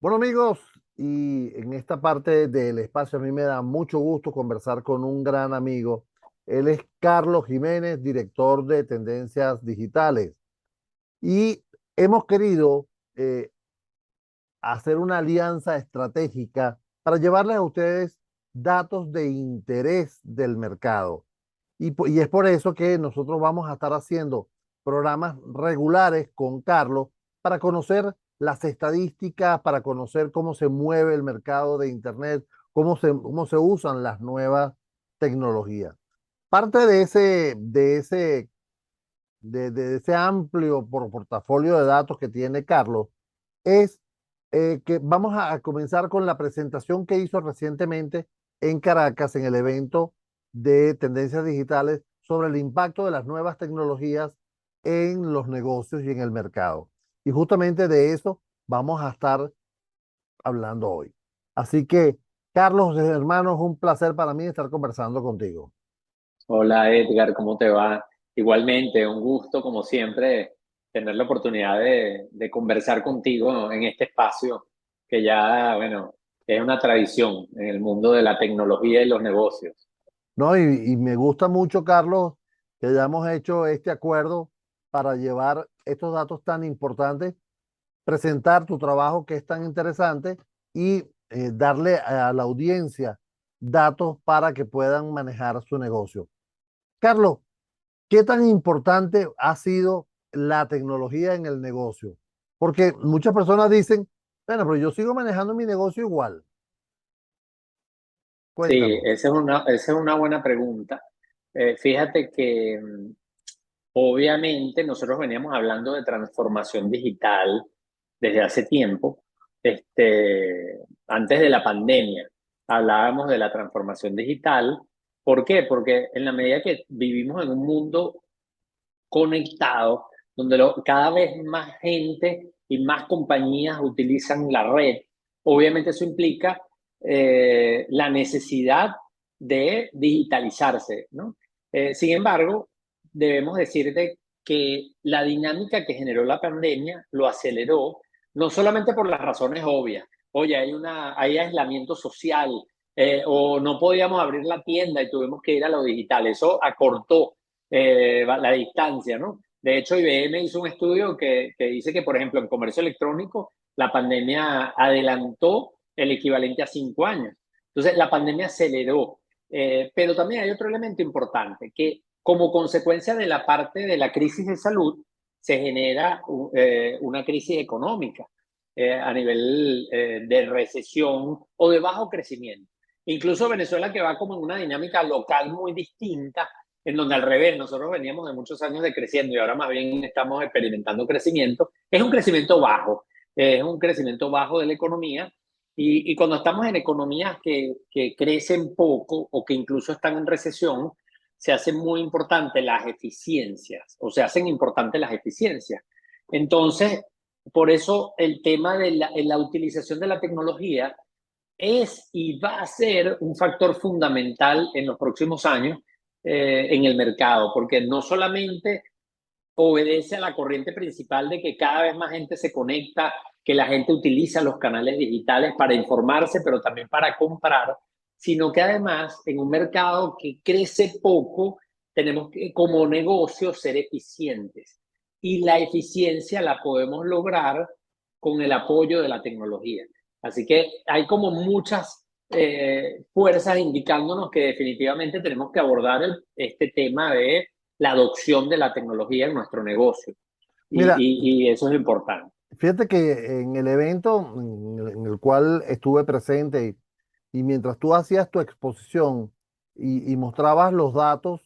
Bueno amigos, y en esta parte del espacio a mí me da mucho gusto conversar con un gran amigo. Él es Carlos Jiménez, director de Tendencias Digitales. Y hemos querido hacer una alianza estratégica para llevarles a ustedes datos de interés del mercado. Y es por eso que nosotros vamos a estar haciendo programas regulares con Carlos para conocer las estadísticas, para conocer cómo se mueve el mercado de Internet, cómo se usan las nuevas tecnologías. Parte de ese amplio portafolio de datos que tiene Carlos es que vamos a comenzar con la presentación que hizo recientemente en Caracas en el evento de tendencias digitales sobre el impacto de las nuevas tecnologías en los negocios y en el mercado. Y justamente de eso vamos a estar hablando hoy. Así que, Carlos, hermano, es un placer para mí estar conversando contigo. Hola Edgar, ¿cómo te va? Igualmente, un gusto como siempre tener la oportunidad de conversar contigo en este espacio que ya, bueno, es una tradición en el mundo de la tecnología y los negocios. No, y me gusta mucho, Carlos, que hayamos hecho este acuerdo para llevar estos datos tan importantes, presentar tu trabajo que es tan interesante y darle a la audiencia datos para que puedan manejar su negocio. Carlos, ¿qué tan importante ha sido la tecnología en el negocio? Porque muchas personas dicen, bueno, pero yo sigo manejando mi negocio igual. Sí, Cuéntanos. esa es una buena pregunta. Fíjate que obviamente nosotros veníamos hablando de transformación digital desde hace tiempo, antes de la pandemia. Hablábamos de la transformación digital. ¿Por qué? Porque en la medida que vivimos en un mundo conectado, donde cada vez más gente y más compañías utilizan la red, obviamente eso implica la necesidad de digitalizarse, ¿no? Sin embargo, debemos decirte que la dinámica que generó la pandemia lo aceleró, no solamente por las razones obvias. Oye, hay aislamiento social, o no podíamos abrir la tienda y tuvimos que ir a lo digital. Eso acortó la distancia, ¿no? De hecho, IBM hizo un estudio que dice que, por ejemplo, en comercio electrónico, la pandemia adelantó el equivalente a 5 años. Entonces, la pandemia aceleró. Pero también hay otro elemento importante, que como consecuencia de la parte de la crisis de salud, se genera una crisis económica a nivel de recesión o de bajo crecimiento. Incluso Venezuela, que va como en una dinámica local muy distinta, en donde al revés, nosotros veníamos de muchos años de creciendo y ahora más bien estamos experimentando crecimiento, es un crecimiento bajo, es un crecimiento bajo de la economía. Y cuando estamos en economías que crecen poco o que incluso están en recesión, se hacen muy importantes las eficiencias, o se hacen importantes las eficiencias. Entonces, por eso el tema de la utilización de la tecnología es y va a ser un factor fundamental en los próximos años en el mercado, porque no solamente obedece a la corriente principal de que cada vez más gente se conecta, que la gente utiliza los canales digitales para informarse, pero también para comprar, sino que además en un mercado que crece poco, tenemos que como negocio ser eficientes. Y la eficiencia la podemos lograr con el apoyo de la tecnología. Así que hay como muchas fuerzas indicándonos que definitivamente tenemos que abordar este tema de la adopción de la tecnología en nuestro negocio. Y, Mira, y eso es importante. fíjate que en el evento en el cual estuve presente y mientras tú hacías tu exposición y mostrabas los datos,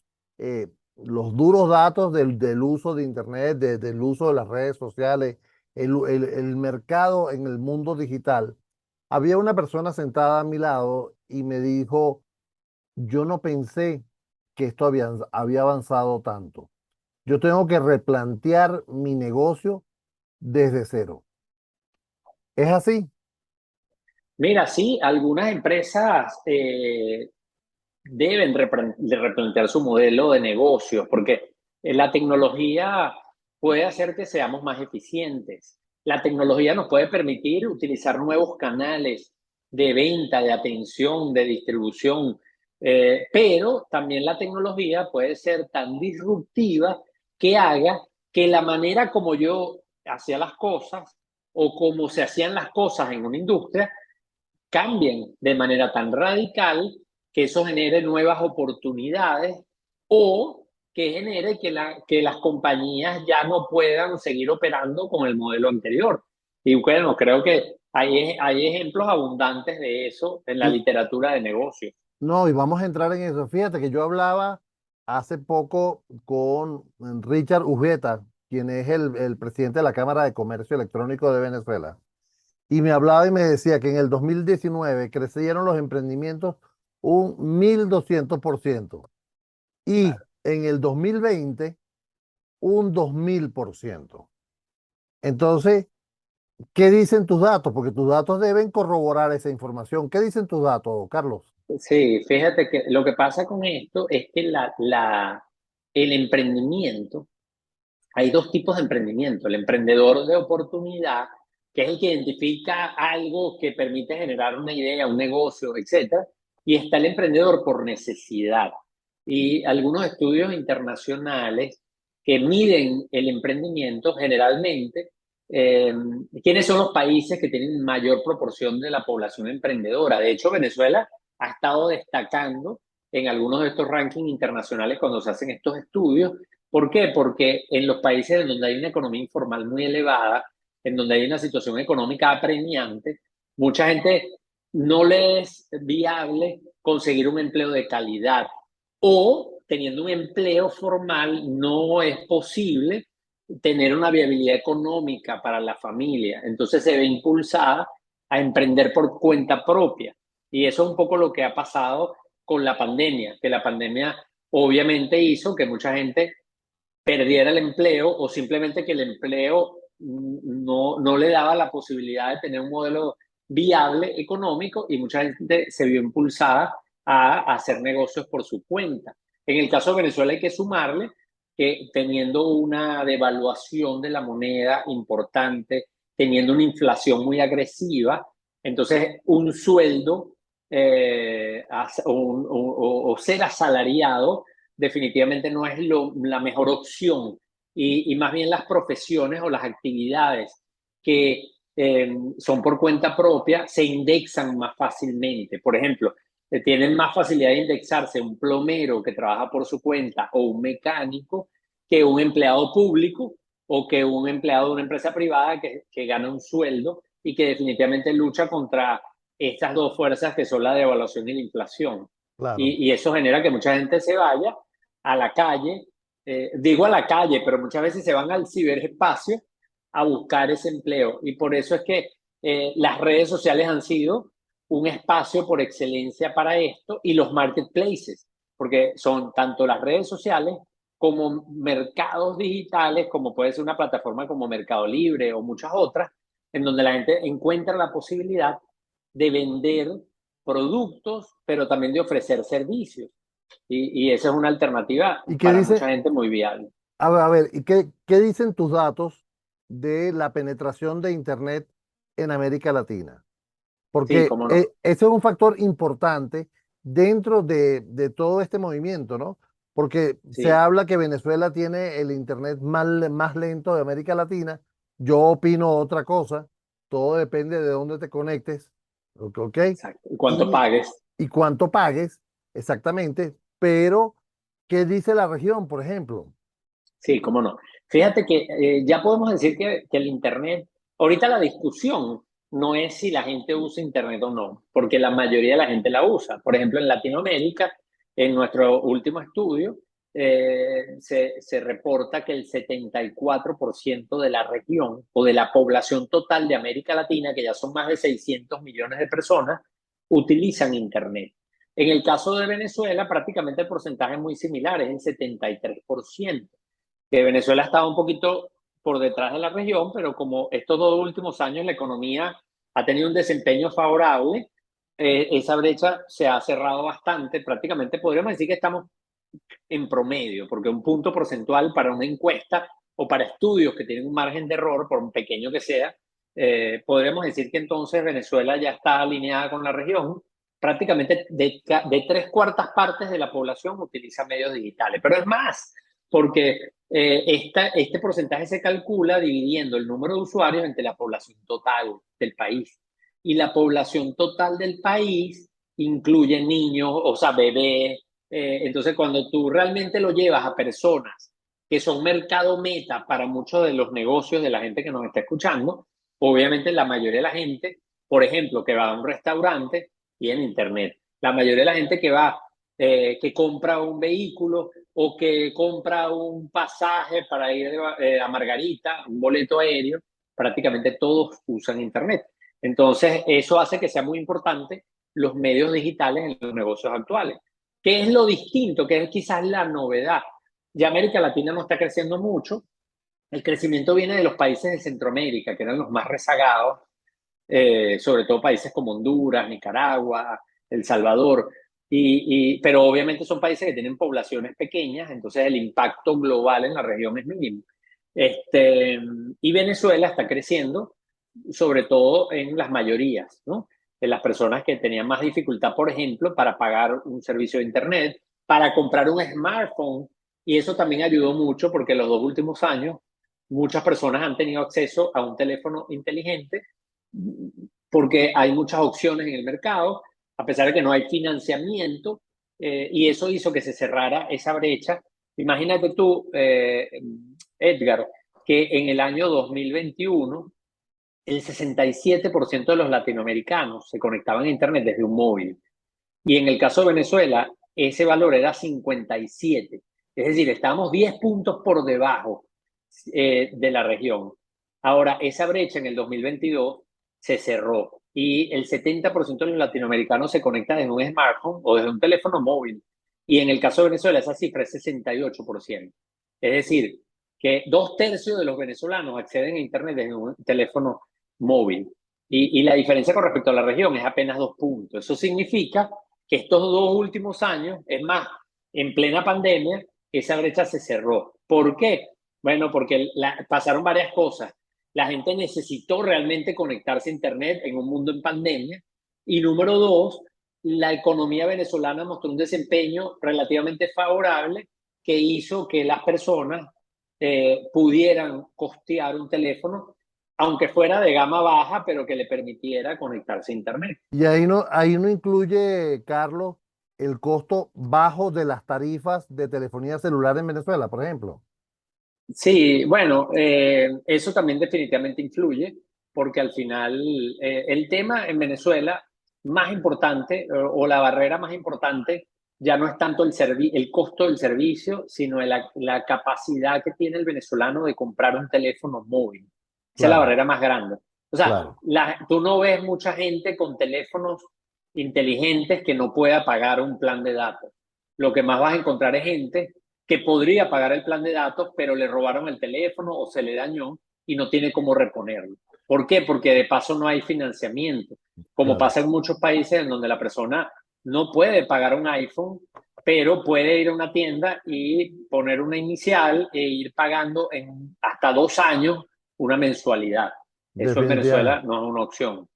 los duros datos del uso de Internet, del uso de las redes sociales, el mercado en el mundo digital, había una persona sentada a mi lado y me dijo, yo no pensé que esto había avanzado tanto. Yo tengo que replantear mi negocio desde cero. ¿Es así? Mira, sí, algunas empresas deben de replantear su modelo de negocios, porque la tecnología puede hacer que seamos más eficientes. la tecnología nos puede permitir utilizar nuevos canales de venta, de atención, de distribución, pero también la tecnología puede ser tan disruptiva que haga que la manera como yo hacía las cosas o como se hacían las cosas en una industria cambien de manera tan radical que eso genere nuevas oportunidades o que genere que las compañías ya no puedan seguir operando con el modelo anterior. Y bueno, creo que hay ejemplos abundantes de eso en la Y, literatura de negocios. no, y vamos a entrar en eso. Fíjate que yo hablaba hace poco con Richard Ujeta, quien es el presidente de la Cámara de Comercio Electrónico de Venezuela. Y me hablaba y me decía que en el 2019 crecieron los emprendimientos un 1200% y Claro. en el 2020 un 2000%. Entonces, ¿qué dicen tus datos? Porque tus datos deben corroborar esa información. ¿Qué dicen tus datos, Carlos? Sí, fíjate que lo que pasa con esto es que el emprendimiento, hay dos tipos de emprendimiento. El emprendedor de oportunidad, que es el que identifica algo que permite generar una idea, un negocio, etcétera. Y está el emprendedor por necesidad. Y algunos estudios internacionales que miden el emprendimiento generalmente, eh, ¿quiénes son los países que tienen mayor proporción de la población emprendedora? De hecho, Venezuela ha estado destacando en algunos de estos rankings internacionales cuando se hacen estos estudios. ¿Por qué? Porque en los países en donde hay una economía informal muy elevada, en donde hay una situación económica apremiante, mucha gente no le es viable conseguir un empleo de calidad o teniendo un empleo formal no es posible tener una viabilidad económica para la familia. Entonces se ve impulsada a emprender por cuenta propia. Y eso es un poco lo que ha pasado con la pandemia, que la pandemia obviamente hizo que mucha gente perdiera el empleo o simplemente que el empleo no le daba la posibilidad de tener un modelo viable económico y mucha gente se vio impulsada a hacer negocios por su cuenta. En el caso de Venezuela hay que sumarle que teniendo una devaluación de la moneda importante, teniendo una inflación muy agresiva, entonces un sueldo o ser asalariado definitivamente no es la mejor opción y más bien las profesiones o las actividades que son por cuenta propia se indexan más fácilmente. Por ejemplo, tienen más facilidad de indexarse un plomero que trabaja por su cuenta o un mecánico que un empleado público o que un empleado de una empresa privada que gana un sueldo y que definitivamente lucha contra estas dos fuerzas que son la devaluación y la inflación. Claro. Y eso genera que mucha gente se vaya a la calle, digo a la calle, pero muchas veces se van al ciberespacio a buscar ese empleo. Y por eso es que las redes sociales han sido un espacio por excelencia para esto y los marketplaces, porque son tanto las redes sociales como mercados digitales, como puede ser una plataforma como Mercado Libre o muchas otras, en donde la gente encuentra la posibilidad de vender productos, pero también de ofrecer servicios. Y esa es una alternativa ¿Y qué para dice? mucha gente muy viable. A ver, ¿y qué dicen tus datos de la penetración de Internet en América Latina? Sí, Porque cómo no. ese es un factor importante dentro de todo este movimiento, ¿no? Porque se Sí, habla que Venezuela tiene el Internet más lento de América Latina. Yo opino otra cosa. Todo depende de dónde te conectes, ¿ok? exacto. ¿Y cuánto Y, pagues? y cuánto pagues, exactamente. Pero, ¿qué dice la región, por ejemplo? Sí, cómo no. Fíjate que ya podemos decir que el Internet, ahorita la discusión no es si la gente usa Internet o no, porque la mayoría de la gente la usa. Por ejemplo, en Latinoamérica, en nuestro último estudio, se reporta que el 74% de la región o de la población total de América Latina, que ya son más de 600 millones de personas, utilizan Internet. En el caso de Venezuela, prácticamente el porcentaje es muy similar, es el 73%, que Venezuela estaba un poquito por detrás de la región, pero como estos dos últimos años la economía ha tenido un desempeño favorable, esa brecha se ha cerrado bastante. Prácticamente podríamos decir que estamos en promedio, porque un punto porcentual para una encuesta o para estudios que tienen un margen de error, por un pequeño que sea, podremos decir que entonces Venezuela ya está alineada con la región. Prácticamente de tres cuartas partes de la población utiliza medios digitales, pero es más, porque este porcentaje se calcula dividiendo el número de usuarios entre la población total del país. Y la población total del país incluye niños, o sea, bebés. Entonces, cuando tú realmente lo llevas a personas que son mercado meta para muchos de los negocios de la gente que nos está escuchando, obviamente la mayoría de la gente, por ejemplo, que va a un restaurante, tiene internet. La mayoría de la gente que va, que compra un vehículo o que compra un pasaje para ir a Margarita, un boleto aéreo, prácticamente todos usan internet. Entonces, eso hace que sea muy importante los medios digitales en los negocios actuales. ¿Qué es lo distinto? ¿Qué es quizás la novedad? Ya América Latina no está creciendo mucho. El crecimiento viene de los países de Centroamérica, que eran los más rezagados, sobre todo países como Honduras, Nicaragua, El Salvador. Pero obviamente son países que tienen poblaciones pequeñas, entonces el impacto global en la región es mínimo. Y Venezuela está creciendo, sobre todo en las mayorías, ¿no? En las personas que tenían más dificultad, por ejemplo, para pagar un servicio de Internet, para comprar un smartphone, y eso también ayudó mucho porque en los 2 últimos años muchas personas han tenido acceso a un teléfono inteligente porque hay muchas opciones en el mercado, a pesar de que no hay financiamiento, y eso hizo que se cerrara esa brecha. Imagínate tú, Edgar, que en el año 2021 el 67% de los latinoamericanos se conectaban a Internet desde un móvil. Y en el caso de Venezuela, ese valor era 57. Es decir, estábamos 10 puntos por debajo de la región. Ahora, esa brecha en el 2022 se cerró y el 70% de los latinoamericanos se conecta desde un smartphone o desde un teléfono móvil. Y en el caso de Venezuela, esa cifra es 68%. Es decir, que 2/3 de los venezolanos acceden a Internet desde un teléfono móvil. Y la diferencia con respecto a la región es apenas 2 puntos. Eso significa que estos 2 últimos años, es más, en plena pandemia, esa brecha se cerró. ¿Por qué? Bueno, porque pasaron varias cosas. La gente necesitó realmente conectarse a Internet en un mundo en pandemia. Y número dos, la economía venezolana mostró un desempeño relativamente favorable que hizo que las personas pudieran costear un teléfono, aunque fuera de gama baja, pero que le permitiera conectarse a Internet. Y ahí no incluye, Carlos, el costo bajo de las tarifas de telefonía celular en Venezuela, por ejemplo. Sí, bueno, eso también definitivamente influye, porque al final el tema en Venezuela más importante o la barrera más importante ya no es tanto el costo del servicio, sino la capacidad que tiene el venezolano de comprar un teléfono móvil. Esa es la Claro, barrera más grande. O sea, claro. tú no ves mucha gente con teléfonos inteligentes que no pueda pagar un plan de datos. Lo que más vas a encontrar es gente que podría pagar el plan de datos, pero le robaron el teléfono o se le dañó y no tiene cómo reponerlo. ¿Por qué? Porque de paso no hay financiamiento, como Claro. pasa en muchos países en donde la persona no puede pagar un iPhone, pero puede ir a una tienda y poner una inicial e ir pagando en hasta 2 años una mensualidad. Eso en Venezuela Definitivamente. no es una opción.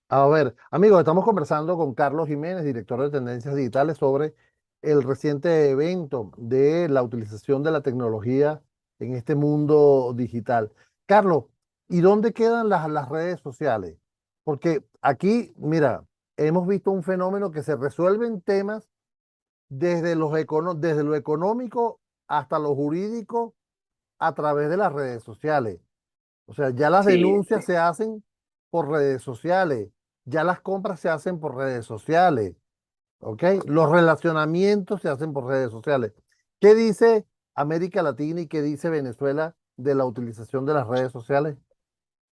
A ver, amigos, estamos conversando con Carlos Jiménez, director de Tendencias Digitales, sobre el reciente evento de la utilización de la tecnología en este mundo digital. Carlos, ¿y dónde quedan las redes sociales? Porque aquí, mira, hemos visto un fenómeno que se resuelven temas desde lo económico hasta lo jurídico a través de las redes sociales. O sea, ya las Sí, denuncias se hacen por redes sociales, ya las compras se hacen por redes sociales, ¿ok? Los relacionamientos se hacen por redes sociales. ¿Qué dice América Latina y qué dice Venezuela de la utilización de las redes sociales?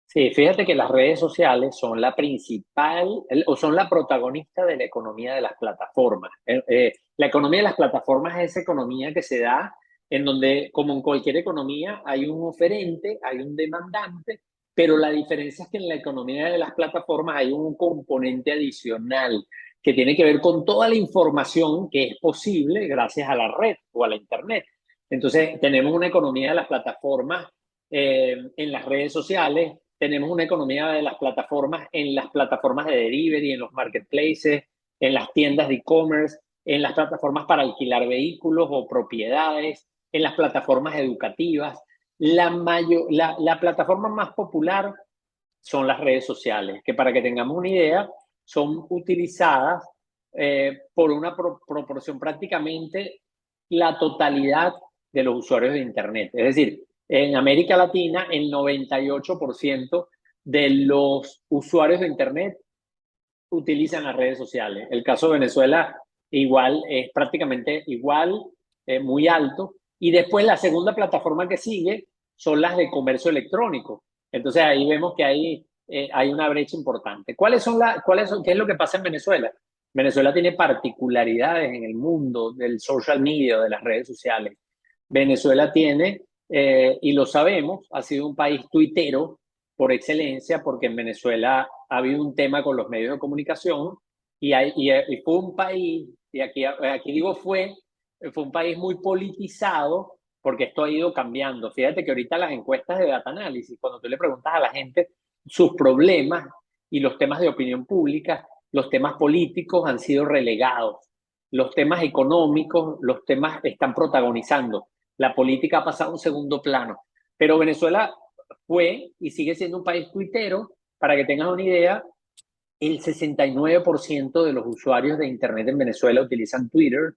sí, fíjate que las redes sociales son la principal o son la protagonista de la economía de las plataformas. La economía de las plataformas es esa economía que se da en donde, como en cualquier economía, hay un oferente, hay un demandante, pero la diferencia es que en la economía de las plataformas hay un componente adicional que tiene que ver con toda la información que es posible gracias a la red o a la internet. Entonces, tenemos una economía de las plataformas en las redes sociales, tenemos una economía de las plataformas en las plataformas de delivery, en los marketplaces, en las tiendas de e-commerce, en las plataformas para alquilar vehículos o propiedades, en las plataformas educativas. La plataforma más popular son las redes sociales, que para que tengamos una idea, son utilizadas por una proporción prácticamente la totalidad de los usuarios de Internet. Es decir, en América Latina, el 98% de los usuarios de Internet utilizan las redes sociales. El caso de Venezuela igual es prácticamente igual, muy alto. Y después la segunda plataforma que sigue son las de comercio electrónico. Entonces ahí vemos que hay una brecha importante. ¿Qué es lo que pasa en Venezuela? Venezuela tiene particularidades en el mundo del social media, de las redes sociales. Venezuela tiene, y lo sabemos, ha sido un país tuitero por excelencia, porque en Venezuela ha habido un tema con los medios de comunicación y fue un país, y aquí digo fue un país muy politizado, porque esto ha ido cambiando. Fíjate que ahorita las encuestas de data análisis, cuando tú le preguntas a la gente sus problemas y los temas de opinión pública, los temas políticos han sido relegados. Los temas económicos, los temas están protagonizando. La política ha pasado a un segundo plano. Pero Venezuela fue y sigue siendo un país tuitero. Para que tengas una idea, el 69% de los usuarios de Internet en Venezuela utilizan Twitter,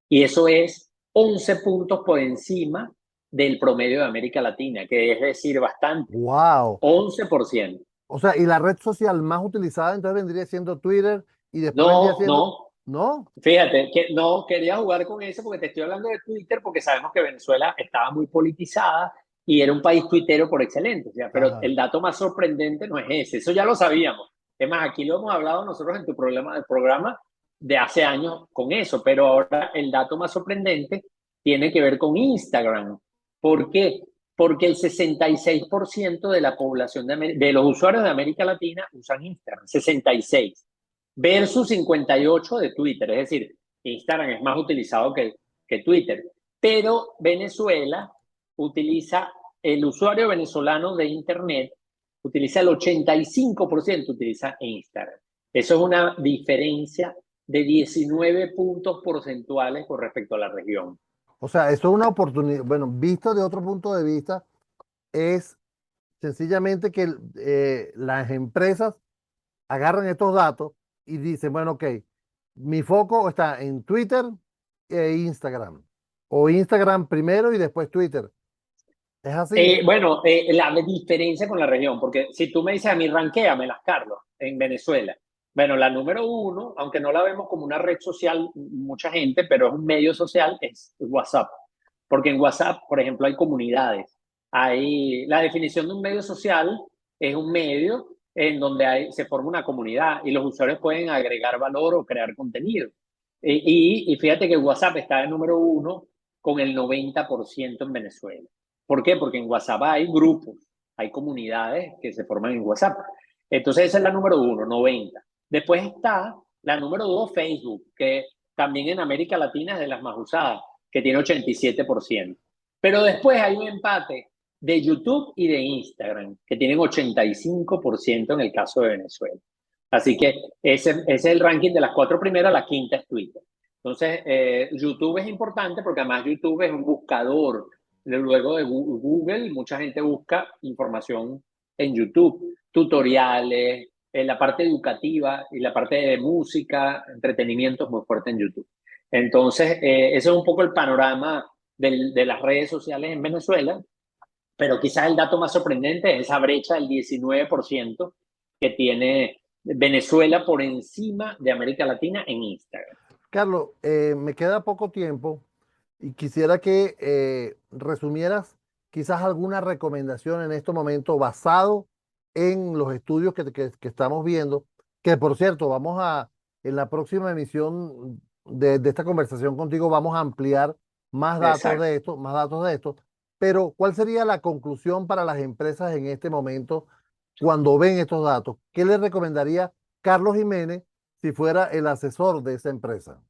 y eso es 11 puntos por encima del promedio de América Latina, que es decir, bastante, Wow. 11%. O sea, y la red social más utilizada entonces vendría siendo Twitter y después vendría No, siendo, no, ¿no? fíjate, que no quería jugar con eso porque te estoy hablando de Twitter, porque sabemos que Venezuela estaba muy politizada y era un país tuitero por excelencia, pero Ajá. el dato más sorprendente no es ese, eso ya lo sabíamos. Es más, aquí lo hemos hablado nosotros en tu programa de hace años con eso, pero ahora el dato más sorprendente tiene que ver con Instagram. ¿Por qué? Porque el 66% de la población de los usuarios de América Latina usan Instagram, 66 versus 58 de Twitter. Es decir, Instagram es más utilizado que Twitter. Pero Venezuela utiliza, el usuario venezolano de Internet utiliza el 85%, utiliza Instagram. Eso es una diferencia de 19 puntos porcentuales con respecto a la región. O sea, eso es una oportunidad. Bueno, visto de otro punto de vista, es sencillamente que las empresas agarran estos datos y dicen, bueno, ok, mi foco está en Twitter e Instagram. O Instagram primero y después Twitter. ¿Es así? La diferencia con la región, porque si tú me dices a mí, ranquéamelas, Carlos, en Venezuela. Bueno, la número uno, aunque no la vemos como una red social, mucha gente, pero es un medio social, es WhatsApp. Porque en WhatsApp, por ejemplo, hay comunidades. La definición de un medio social es un medio en donde se forma una comunidad y los usuarios pueden agregar valor o crear contenido. Y fíjate que WhatsApp está de número uno con el 90% en Venezuela. ¿Por qué? Porque en WhatsApp hay grupos, hay comunidades que se forman en WhatsApp. Entonces esa es la número uno, 90. Después está la número dos, Facebook, que también en América Latina es de las más usadas, que tiene 87%. Pero después hay un empate de YouTube y de Instagram, que tienen 85% en el caso de Venezuela. Así que ese es el ranking de las cuatro primeras, la quinta es Twitter. Entonces, YouTube es importante porque además YouTube es un buscador. Luego de Google, mucha gente busca información en YouTube, tutoriales, en la parte educativa y la parte de música, entretenimiento es muy fuerte en YouTube. Entonces, ese es un poco el panorama de las redes sociales en Venezuela, pero quizás el dato más sorprendente es esa brecha del 19% que tiene Venezuela por encima de América Latina en Instagram. Carlos, me queda poco tiempo y quisiera que resumieras quizás alguna recomendación en este momento basado en los estudios que estamos viendo, que por cierto, en la próxima emisión de esta conversación contigo, vamos a ampliar Exacto. más datos de esto, pero ¿cuál sería la conclusión para las empresas en este momento cuando ven estos datos? ¿Qué le recomendaría Carlos Jiménez si fuera el asesor de esa empresa?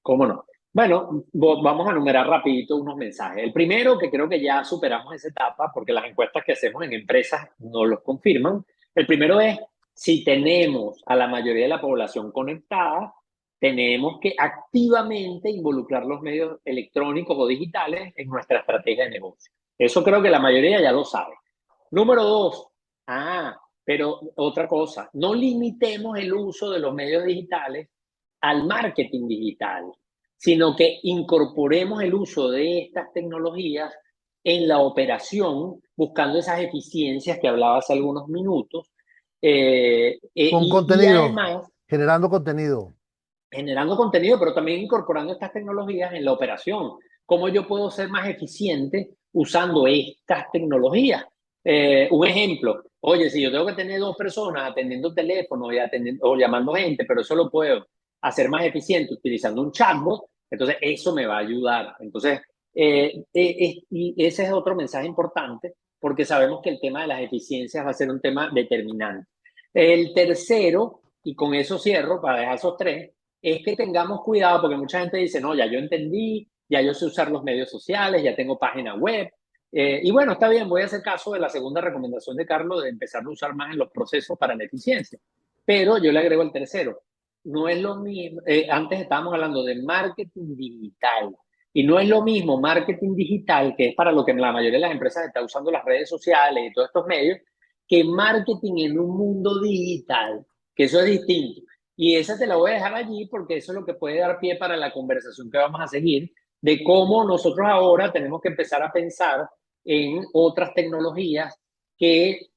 ¿Cómo no? Bueno, vamos a enumerar rapidito unos mensajes. El primero, que creo que ya superamos esa etapa, porque las encuestas que hacemos en empresas no los confirman. El primero es, si tenemos a la mayoría de la población conectada, tenemos que activamente involucrar los medios electrónicos o digitales en nuestra estrategia de negocio. Eso creo que la mayoría ya lo sabe. Número dos, pero otra cosa, no limitemos el uso de los medios digitales al marketing digital, sino que incorporemos el uso de estas tecnologías en la operación, buscando esas eficiencias que hablaba hace algunos minutos, Con y contenido, además generando contenido. generando contenido, pero también incorporando estas tecnologías en la operación. ¿Cómo yo puedo ser más eficiente usando estas tecnologías? Un ejemplo, oye, si yo tengo que tener dos personas atendiendo teléfono y atendiendo, o llamando gente, pero eso lo puedo hacer más eficiente utilizando un chatbot, entonces eso me va a ayudar. Entonces, y ese es otro mensaje importante porque sabemos que el tema de las eficiencias va a ser un tema determinante. El tercero, y con eso cierro para dejar esos tres, es que tengamos cuidado porque mucha gente dice, no, ya yo entendí, ya yo sé usar los medios sociales, ya tengo página web. Y bueno, está bien, voy a hacer caso de la segunda recomendación de Carlos de empezar a usar más en los procesos para la eficiencia. Pero yo le agrego el tercero. No es lo mismo, antes estábamos hablando de marketing digital. Y no es lo mismo marketing digital, que es para lo que la mayoría de las empresas está usando las redes sociales y todos estos medios, que marketing en un mundo digital, que eso es distinto. Y esa te la voy a dejar allí porque eso es lo que puede dar pie para la conversación que vamos a seguir, de cómo nosotros ahora tenemos que empezar a pensar en otras tecnologías que,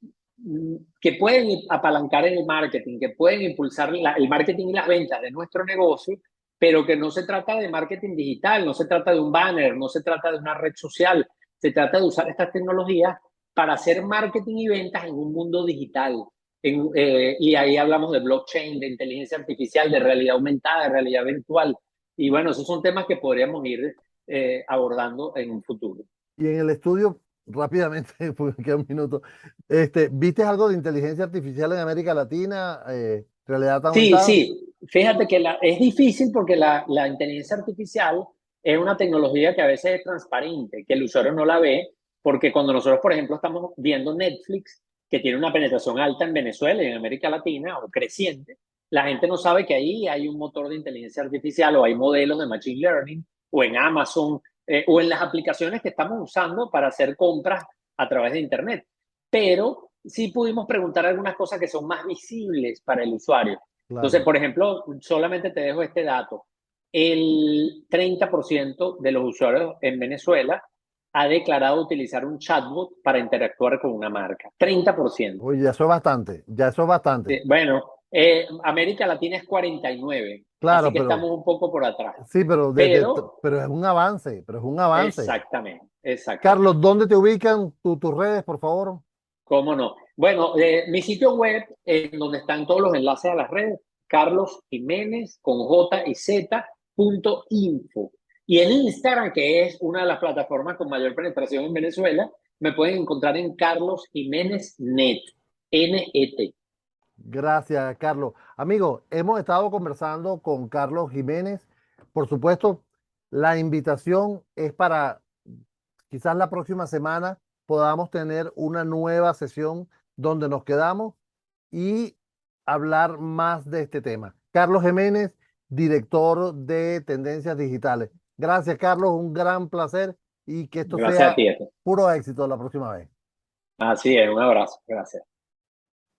que pueden apalancar el marketing, que pueden impulsar el marketing y las ventas de nuestro negocio, pero que no se trata de marketing digital, no se trata de un banner, no se trata de una red social, se trata de usar estas tecnologías para hacer marketing y ventas en un mundo digital. Y ahí hablamos de blockchain, de inteligencia artificial, de realidad aumentada, de realidad virtual. Y bueno, esos son temas que podríamos ir abordando en un futuro. Y en el estudio, rápidamente, porque queda un minuto, ¿viste algo de inteligencia artificial en América Latina? ¿Realidad Sí, aumentada? sí, fíjate que es difícil porque la inteligencia artificial es una tecnología que a veces es transparente, que el usuario no la ve, porque cuando nosotros, por ejemplo, estamos viendo Netflix, que tiene una penetración alta en Venezuela y en América Latina, o creciente, la gente no sabe que ahí hay un motor de inteligencia artificial o hay modelos de machine learning, o en Amazon, o en las aplicaciones que estamos usando para hacer compras a través de Internet. Pero sí pudimos preguntar algunas cosas que son más visibles para el usuario. Entonces, Claro. por ejemplo, solamente te dejo este dato. El 30% de los usuarios en Venezuela ha declarado utilizar un chatbot para interactuar con una marca. 30%. Oye, ya eso es bastante, ya eso es bastante. Bueno, América Latina es 49, así Claro, que pero estamos un poco por atrás. sí, pero, Pero, pero es un avance, pero es un avance. exactamente, exactamente. Carlos, ¿dónde te ubican tus redes, por favor? ¿Cómo no? Bueno, mi sitio web, en donde están todos los enlaces a las redes, Carlos Jiménez con J y Z .info. Y en Instagram, que es una de las plataformas con mayor penetración en Venezuela, me pueden encontrar en Carlos Jiménez Net, N-E-T. Gracias, Carlos. Amigo, hemos estado conversando con Carlos Jiménez. Por supuesto, la invitación es para quizás la próxima semana podamos tener una nueva sesión donde nos quedamos y hablar más de este tema. Carlos Jiménez, director de Tendencias Digitales. Gracias, Carlos. Un gran placer y que esto Gracias a sea ti. puro éxito la próxima vez. Así es, un abrazo. Gracias.